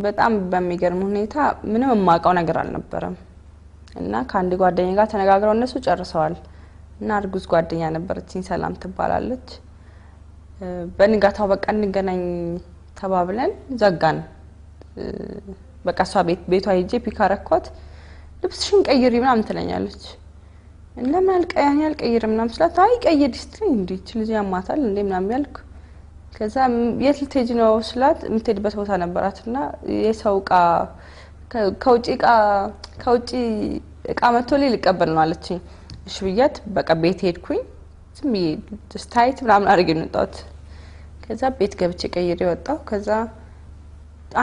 በጣም በሚገርም ሁኔታ ምንም የማውቀው ነገር አልነበረም እና ከአንድ ጓደኛ ጋር ተነጋግረው እነሱ ጨርሰዋል እና እርጉዝ ጓደኛ ነበረችኝ ሰላም ትባላለች በንጋታው በቃ እንገናኝ ተባብለን ዘጋን በቃ እሷ ቤቷ ሄጄ ፒክ አረኳት ልብስሽን ቀይሪ ምናምን ትለኛለች ለምን አልቀይርም ምናምን ስላት አይ ቀይሪ ስትለኝ እንዴ ልጅ ያማታል እንዴ ምናምን ያልኩ ከዛ የት ልትሄጂ ነው ስላት የምትሄድበት ቦታ ነበራትና የሰው ከውጪ እቃ መጥቶልኝ ልቀበል ነው አለችኝ እሺ ብያት በቃ ቤት ሄድኩኝ ዝም ብዬ ስታይት ምናምን አድርጌ ነው የወጣሁት ከዛ ቤት ገብቼ ቀይሬ ወጣሁ ከዛ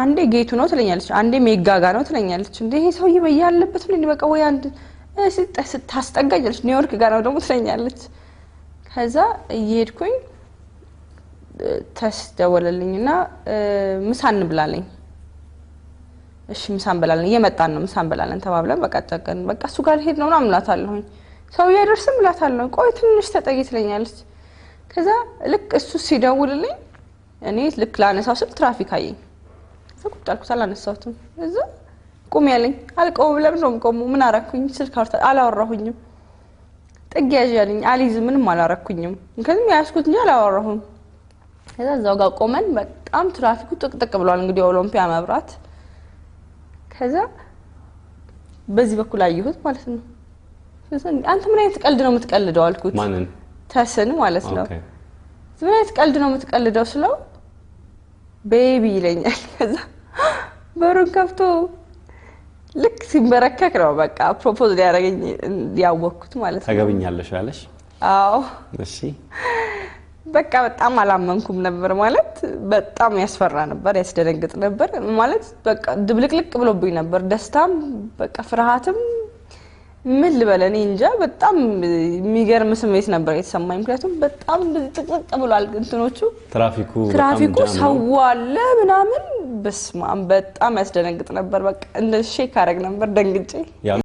አንዴ ጌቱ ነው ትለኛለች አንዴ ሜጋጋ ነው ትለኛለች እንዴ ይሄ ሰውዬ በያለበት ምን በቃ ወይ አንድ ስታስጠጋኛለች ኒውዮርክ ጋር ነው ደግሞ ትለኛለች ከዛ እየሄድኩኝ ተስደወለልኝና ምሳ እንብላልኝ እሺ ምሳ እንበላለን እየመጣን ነው ምሳ እንበላለን ተባብለን በቃ ተቀን በቃ እሱ ጋር ሄድ ነው ምናምን እላታለሁኝ ሰው ያደርስም እላታለሁ ቆይ ትንሽ ተጠጊ ትለኛለች ከዛ ልክ እሱ ሲደውልልኝ እኔ ልክ ላነሳው ስል ትራፊክ አየኝ ቁጣልኩት አላነሳሁትም እዛ ቁም ያለኝ አልቆም ለምን ነው ቆሙ ምን አረኩኝ ስልክ አላወራሁኝም ጥጊያጅ ያለኝ አሊዝ ምንም አላረኩኝም እንከዚህ ያስኩት እንጂ አላወራሁም ከዛ እዛው ጋር ቆመን በጣም ትራፊኩ ጥቅጥቅ ብሏል እንግዲህ ኦሎምፒያ መብራት ከዛ በዚህ በኩል አየሁት ማለት ነው አንተ ምን አይነት ቀልድ ነው የምትቀልደው አልኩት ማንን ተስን ማለት ነው ምን አይነት ቀልድ ነው የምትቀልደው ስለው ቤቢ ይለኛል ከዛ በሩን ከፍቶ ልክ ሲንበረከክ ነው በቃ ፕሮፖዝ ሊያደርገኝ ያወቅኩት ማለት ነው ታገብኛለሽ አለሽ አዎ እሺ በቃ በጣም አላመንኩም ነበር ማለት በጣም ያስፈራ ነበር ያስደነግጥ ነበር ማለት በቃ ድብልቅልቅ ብሎብኝ ነበር ደስታም በቃ ፍርሃትም ምን ልበለኔ እንጃ በጣም የሚገርም ስሜት ነበር የተሰማኝ ምክንያቱም በጣም ጥቅጥቅ ብሏል እንትኖቹ ትራፊኩ ሰው አለ ምናምን በስማም በጣም ያስደነግጥ ነበር በቃ እንደ ሼክ አረግ ነበር ደንግጬ